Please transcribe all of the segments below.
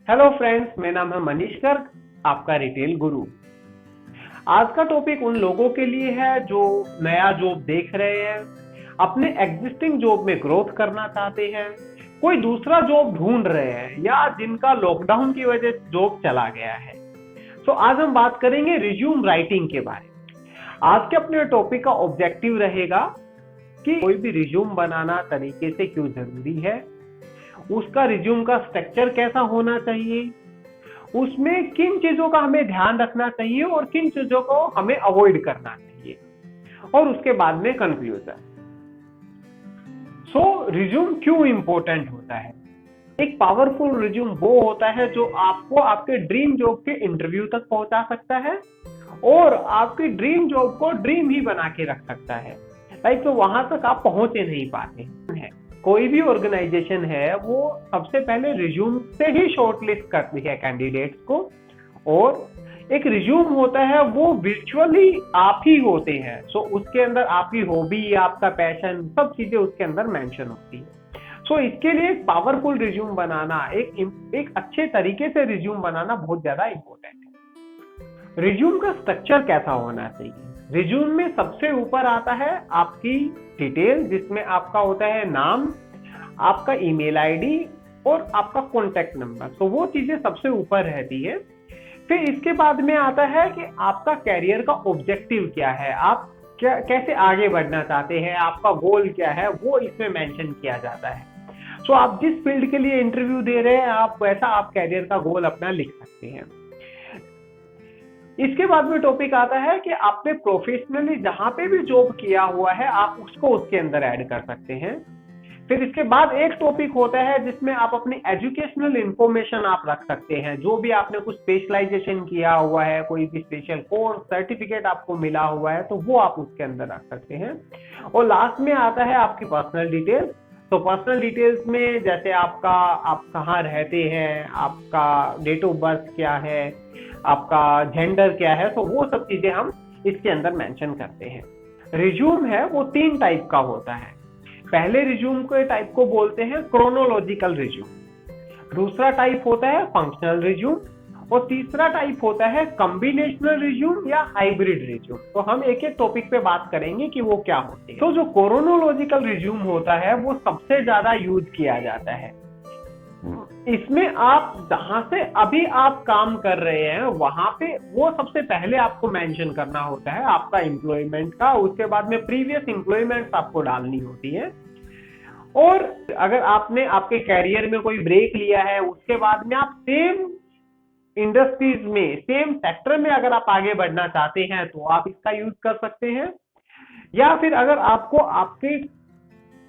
Hello friends, मेरा नाम है मनीष गर्ग, आपका रिटेल गुरु। आज का टॉपिक उन लोगों के लिए है जो नया जॉब देख रहे हैं, अपने एग्जिस्टिंग जॉब में ग्रोथ करना चाहते हैं, कोई दूसरा जॉब ढूंढ रहे हैं या जिनका लॉकडाउन की वजह से जॉब चला गया है। तो आज हम बात करेंगे रिज्यूम राइटिंग के बारे में। आज के अपने टॉपिक का ऑब्जेक्टिव रहेगा कि कोई भी रिज्यूम बनाना तरीके से क्यों जरूरी है, उसका रिज्यूम का स्ट्रक्चर कैसा होना चाहिए, उसमें किन चीजों का हमें ध्यान रखना चाहिए और किन चीजों को हमें अवॉइड करना चाहिए, और उसके बाद में कंक्लूजन। रिज्यूम क्यों इंपॉर्टेंट होता है? एक पावरफुल रिज्यूम वो होता है जो आपको आपके ड्रीम जॉब के इंटरव्यू तक पहुंचा सकता है और आपकी ड्रीम जॉब को ड्रीम ही बना के रख सकता है। लाइक तो वहां तक आप पहुंचे नहीं पाते हैं। कोई भी ऑर्गेनाइजेशन है वो सबसे पहले रिज्यूम से ही शॉर्टलिस्ट करती है कैंडिडेट्स को, और एक रिज्यूम होता है वो वर्चुअली आप ही होते हैं। उसके अंदर आपकी हॉबी, आपका पैशन, सब चीजें उसके अंदर मेंशन होती है। इसके लिए एक पावरफुल रिज्यूम बनाना, एक अच्छे तरीके से रिज्यूम बनाना बहुत ज्यादा इंपॉर्टेंट है। रिज्यूम का स्ट्रक्चर कैसा होना चाहिए? रिज्यूम में सबसे ऊपर आता है आपकी डिटेल, जिसमें आपका होता है नाम, आपका ईमेल आईडी और आपका कॉन्टेक्ट नंबर। वो चीजें सबसे ऊपर रहती है। फिर इसके बाद में आता है कि आपका कैरियर का ऑब्जेक्टिव क्या है, आप कैसे आगे बढ़ना चाहते हैं, आपका गोल क्या है, वो इसमें मेंशन किया जाता है। आप जिस फील्ड के लिए इंटरव्यू दे रहे हैं, आप वैसा आप कैरियर का गोल अपना लिख सकते हैं। इसके बाद में टॉपिक आता है कि आपने प्रोफेशनली जहां पे भी जॉब किया हुआ है आप उसको उसके अंदर ऐड कर सकते हैं। फिर इसके बाद एक टॉपिक होता है जिसमें आप अपनी एजुकेशनल इंफॉर्मेशन आप रख सकते हैं, जो भी आपने कुछ स्पेशलाइजेशन किया हुआ है, कोई भी स्पेशल कोर्स सर्टिफिकेट आपको मिला हुआ है, तो वो आप उसके अंदर रख सकते हैं। और लास्ट में आता है आपकी पर्सनल डिटेल्स। पर्सनल डिटेल्स में जैसे आप कहाँ रहते हैं, आपका डेट ऑफ बर्थ क्या है, आपका जेंडर क्या है, वो सब चीजें हम इसके अंदर मेंशन करते हैं। रिज्यूम है वो 3 टाइप का होता है। पहले रिज्यूम के टाइप को बोलते हैं क्रोनोलॉजिकल रिज्यूम, दूसरा टाइप होता है फंक्शनल रिज्यूम, और तीसरा टाइप होता है कॉम्बिनेशनल रिज्यूम या हाइब्रिड रिज्यूम। हम एक एक टॉपिक पे बात करेंगे कि वो क्या होते हैं। जो क्रोनोलॉजिकल रिज्यूम होता है वो सबसे ज्यादा यूज किया जाता है। इसमें आप जहां से अभी आप काम कर रहे हैं वहां पे वो सबसे पहले आपको मेंशन करना होता है आपका एम्प्लॉयमेंट का, उसके बाद में प्रीवियस एम्प्लॉयमेंट आपको डालनी होती है। और अगर आपने आपके कैरियर में कोई ब्रेक लिया है, उसके बाद में आप सेम इंडस्ट्रीज में, सेम सेक्टर में अगर आप आगे बढ़ना चाहते हैं तो आप इसका यूज कर सकते हैं। या फिर अगर आपको आपके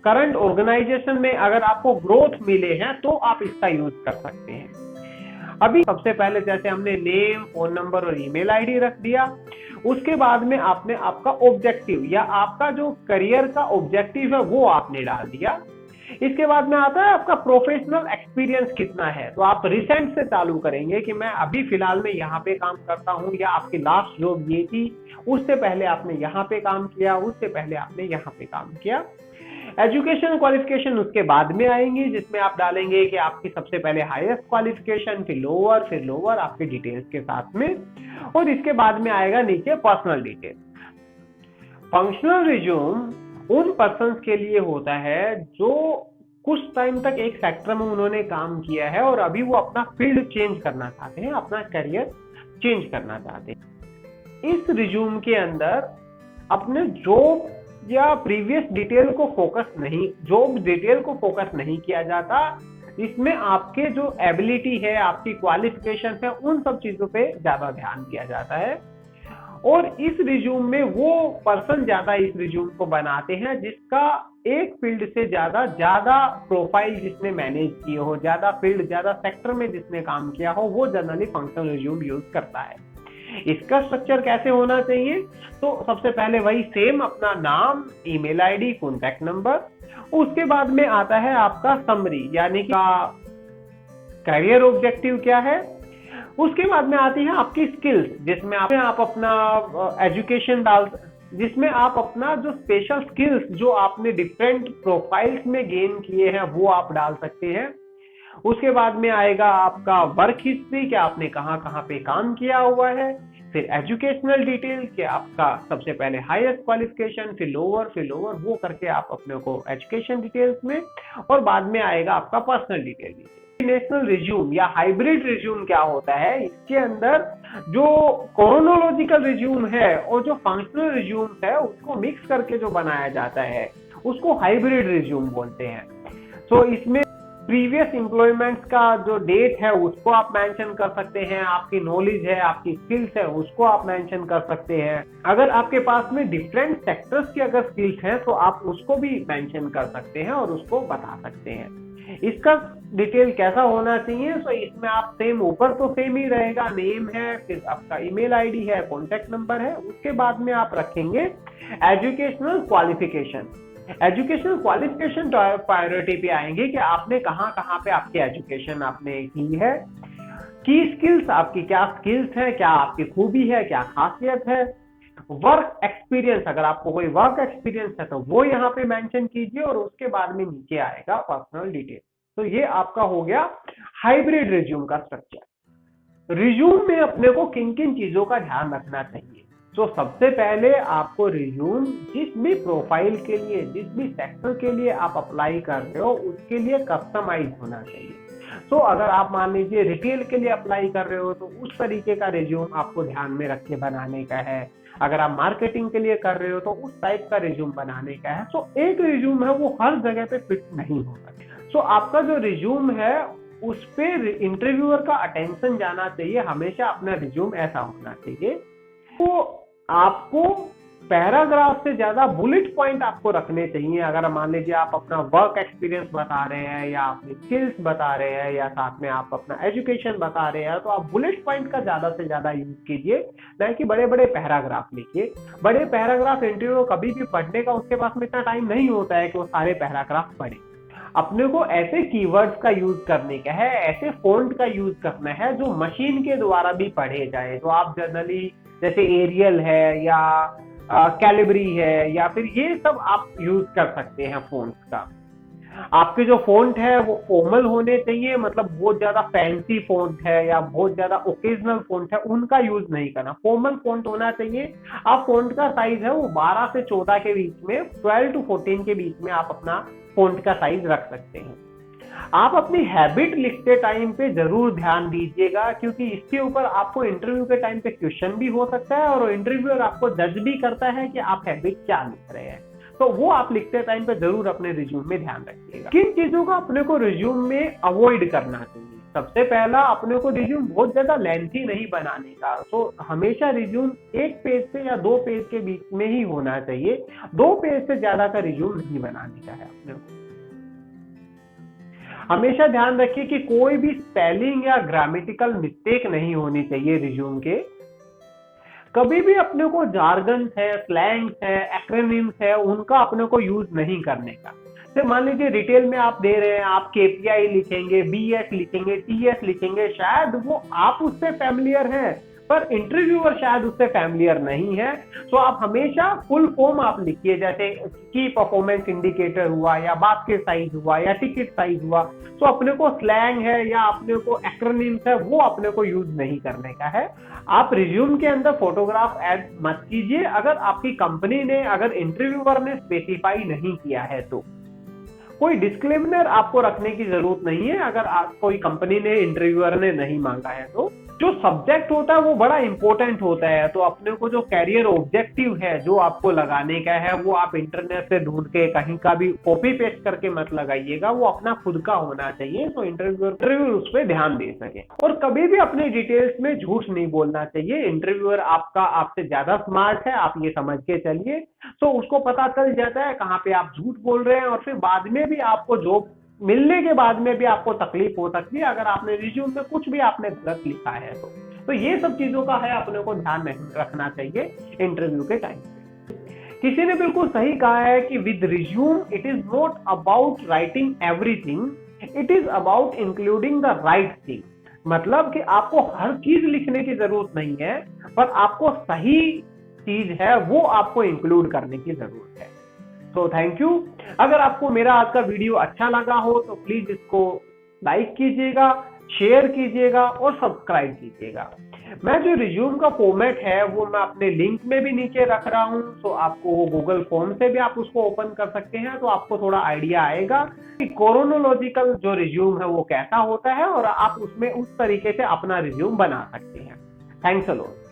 करंट ऑर्गेनाइजेशन में अगर आपको ग्रोथ मिले हैं तो आप इसका यूज कर सकते हैं। अभी सबसे पहले जैसे हमने नेम, फोन नंबर और ईमेल आईडी रख दिया, उसके बाद में आपने आपका ऑब्जेक्टिव या आपका जो करियर का ऑब्जेक्टिव है वो आपने डाल दिया। इसके बाद में आता है आपका प्रोफेशनल एक्सपीरियंस कितना है। तो आप रिसेंट से चालू करेंगे कि मैं अभी फिलहाल में यहाँ पे काम करता हूँ, या आपकी लास्ट जॉब ये थी, उससे पहले आपने यहाँ पे काम किया, उससे पहले आपने यहाँ पे काम किया। एजुकेशन क्वालिफिकेशन उसके बाद में आएंगी, जिसमें आप डालेंगे कि आपकी सबसे पहले हाईएस्ट क्वालिफिकेशन, फिर लोअर आपके डिटेल्स के साथ में, और इसके बाद में आएगा नीचे पर्सनल डिटेल। फंक्शनल रिज्यूम उन पर्सन्स के लिए होता है जो कुछ टाइम तक एक सेक्टर में उन्होंने काम किया है और अभी वो अपना फील्ड चेंज करना चाहते हैं, अपना करियर चेंज करना चाहते हैं। इस रिज्यूम के अंदर अपने जॉब या प्रीवियस डिटेल को जॉब डिटेल को फोकस नहीं किया जाता। इसमें आपके जो एबिलिटी है, आपकी क्वालिफिकेशन है, उन सब चीजों पे ज्यादा ध्यान दिया जाता है। और इस रिज्यूम में वो पर्सन ज्यादा इस रिज्यूम को बनाते हैं जिसका एक फील्ड से ज्यादा प्रोफाइल जिसने मैनेज की हो, ज्यादा फील्ड, ज्यादा सेक्टर में जिसने काम किया हो, वो जनरली फंक्शनल रिज्यूम यूज करता है। इसका स्ट्रक्चर कैसे होना चाहिए? तो सबसे पहले वही सेम अपना नाम, ईमेल आईडी, कॉन्टैक्ट नंबर। उसके बाद में आता है आपका समरी, यानी कि करियर ऑब्जेक्टिव क्या है। उसके बाद में आती है आपकी स्किल्स, जिसमें आप अपना एजुकेशन जिसमें आप अपना जो स्पेशल स्किल्स जो आपने डिफरेंट प्रोफाइल्स में गेन किए हैं वो आप डाल सकते हैं। उसके बाद में आएगा आपका वर्क हिस्ट्री कि आपने कहाँ कहाँ पे काम किया हुआ है। फिर एजुकेशनल डिटेल कि आपका सबसे पहले हाईएस्ट क्वालिफिकेशन, फिर लोअर वो करके आप अपने को एजुकेशन डिटेल्स में, और बाद में आएगा आपका पर्सनल डिटेल। नेशनल रिज्यूम या हाइब्रिड रिज्यूम क्या होता है, इसके अंदर जो क्रोनोलॉजिकल रिज्यूम है और जो फंक्शनल रिज्यूम है उसको मिक्स करके जो बनाया जाता है उसको हाइब्रिड रिज्यूम बोलते हैं। तो इसमें प्रीवियस एम्प्लॉयमेंट का जो डेट है उसको आप मेंशन कर सकते हैं, आपकी नॉलेज है, आपकी स्किल्स है उसको आप मेंशन कर सकते हैं। अगर आपके पास में डिफरेंट सेक्टर्स की अगर स्किल्स हैं तो आप उसको भी मेंशन कर सकते हैं और उसको बता सकते हैं। इसका डिटेल कैसा होना चाहिए, तो इसमें आप सेम, ऊपर तो सेम ही रहेगा, नेम है, फिर आपका ईमेल आईडी है, कॉन्टेक्ट नंबर है, उसके बाद में आप रखेंगे educational qualification. Educational qualification priority पे आएंगे कि आपने कहाँ कहाँ पे आपकी एजुकेशन आपने की है, की स्किल्स, आपकी क्या स्किल्स है, क्या आपकी खूबी है, क्या खासियत है। वर्क एक्सपीरियंस, अगर आपको कोई वर्क एक्सपीरियंस है तो वो यहाँ पे मेंशन कीजिए, और उसके बाद में नीचे आएगा पर्सनल डिटेल। तो ये आपका हो गया हाइब्रिड रिज्यूम का स्ट्रक्चर। रिज्यूम में अपने को किन किन चीजों का ध्यान रखना चाहिए, तो सबसे पहले आपको रिज्यूम जिस भी प्रोफाइल के लिए, जिस भी सेक्टर के लिए आप अप्लाई कर रहे हो उसके लिए कस्टमाइज होना चाहिए। तो अगर आप मान लीजिए रिटेल के लिए अप्लाई कर रहे हो तो उस तरीके का रिज्यूम आपको ध्यान में रख के बनाने का है। अगर आप मार्केटिंग के लिए कर रहे हो तो उस टाइप का रिज्यूम बनाने का है। तो एक रिज्यूम है वो हर जगह पे फिट नहीं होता। तो आपका जो रिज्यूम है उस पे इंटरव्यूअर का अटेंशन जाना चाहिए, हमेशा अपना रिज्यूम ऐसा होना चाहिए। तो आपको पैराग्राफ से ज्यादा बुलेट पॉइंट आपको रखने चाहिए। अगर मान लीजिए आप अपना वर्क एक्सपीरियंस बता रहे हैं या अपनी स्किल्स बता रहे हैं या साथ में आप अपना एजुकेशन बता रहे हैं, तो आप बुलेट पॉइंट का ज्यादा से ज्यादा यूज कीजिए, ना कि बड़े बड़े पैराग्राफ लिखिए। बड़े पैराग्राफ इंटरव्यू कभी भी पढ़ने का उसके पास में इतना टाइम नहीं होता है कि वो सारे पैराग्राफ पढ़े। अपने को ऐसे कीवर्ड्स का यूज करने का है, ऐसे फॉन्ट का यूज करना है जो मशीन के द्वारा भी पढ़े जाए। तो आप जनरली जैसे एरियल है या कैलिबरी है या फिर ये सब आप यूज कर सकते हैं फॉन्ट्स का। आपके जो फॉन्ट है वो फॉर्मल होने चाहिए, मतलब बहुत ज्यादा फैंसी फॉन्ट है या बहुत ज्यादा ओकेजनल फॉन्ट है उनका यूज नहीं करना, फॉर्मल फॉन्ट होना चाहिए। आप फॉन्ट का साइज है वो 12 से 14 के बीच में, 12 to 14 के बीच में आप अपना फॉन्ट का साइज रख सकते हैं। आप अपनी हैबिट लिखते टाइम पे जरूर ध्यान दीजिएगा, क्योंकि इसके ऊपर आपको इंटरव्यू के टाइम पे क्वेश्चन भी हो सकता है और इंटरव्यूअर आपको जज भी करता है कि आप हैबिट क्या लिख रहे हैं। तो वो आप लिखते टाइम पे जरूर अपने रिज्यूम में ध्यान रखिएगा। किन चीजों का अपने को रिज्यूम में अवॉइड करना चाहिए, सबसे पहला अपने को रिज्यूम बहुत ज्यादा लेंथी नहीं बनाने का। तो हमेशा रिज्यूम 1 पेज से या 2 पेज के बीच में ही होना चाहिए, 2 पेज से ज्यादा का रिज्यूम नहीं बनाने का है अपने को। हमेशा ध्यान रखिए कि कोई भी स्पेलिंग या ग्रामेटिकल मिस्टेक नहीं होनी चाहिए रिज्यूम के। कभी भी अपने को जार्गन है, स्लैंग्स है, एक्रोनिम्स है, उनका अपने को यूज नहीं करने का। तो मान लीजिए रिटेल में आप दे रहे हैं, आप केपीआई लिखेंगे, बीएस लिखेंगे, टीएस लिखेंगे, शायद वो आप उससे फैमिलियर हैं पर इंटरव्यूअर शायद उससे फैमिलियर नहीं है। तो आप हमेशा फुल फॉर्म आप लिखिए, जैसे की परफॉर्मेंस इंडिकेटर हुआ या बास्केट साइज हुआ या टिकट साइज हुआ। तो अपने को स्लैंग है या अपने को एक्रोनिम्स है वो अपने को यूज नहीं करने का है। आप रिज्यूम के अंदर फोटोग्राफ ऐड मत कीजिए अगर आपकी कंपनी ने, अगर इंटरव्यूअर ने स्पेसिफाई नहीं किया है तो। कोई डिस्क्लेमर आपको रखने की जरूरत नहीं है अगर कोई कंपनी ने, इंटरव्यूअर ने नहीं मांगा है तो। जो सब्जेक्ट होता है वो बड़ा इंपॉर्टेंट होता है। तो अपने को जो कैरियर ऑब्जेक्टिव है जो आपको लगाने का है वो आप इंटरनेट से ढूंढ के कहीं का भी कॉपी पेस्ट करके मत लगाइएगा, वो अपना खुद का होना चाहिए तो इंटरव्यूअर उस पर ध्यान दे सके। और कभी भी अपने डिटेल्स में झूठ नहीं बोलना चाहिए। इंटरव्यूअर आपसे ज्यादा स्मार्ट है, आप ये समझ के चलिए, तो उसको पता चल जाता है कहाँ पे आप झूठ बोल रहे हैं, और फिर बाद में भी आपको जॉब मिलने के बाद में भी आपको तकलीफ हो सकती है अगर आपने रिज्यूम में कुछ भी आपने गलत लिखा है तो ये सब चीजों का है अपने को ध्यान नहीं रखना चाहिए इंटरव्यू के टाइम पे। किसी ने बिल्कुल सही कहा है कि with resume it is not about writing everything, it is about including the right thing. मतलब कि आपको हर चीज लिखने की जरूरत नहीं है, पर आपको सही चीज है वो आपको इंक्लूड करने की जरूरत है। तो थैंक यू। अगर आपको मेरा आज का वीडियो अच्छा लगा हो तो प्लीज इसको लाइक कीजिएगा, शेयर कीजिएगा और सब्सक्राइब कीजिएगा। मैं जो रिज्यूम का फॉर्मेट है वो मैं अपने लिंक में भी नीचे रख रहा हूँ, तो आपको वो गूगल फॉर्म से भी आप उसको ओपन कर सकते हैं, तो आपको थोड़ा आइडिया आएगा कि क्रोनोलॉजिकल जो रिज्यूम है वो कैसा होता है और आप उसमें उस तरीके से अपना रिज्यूम बना सकते हैं। Thanks a lot.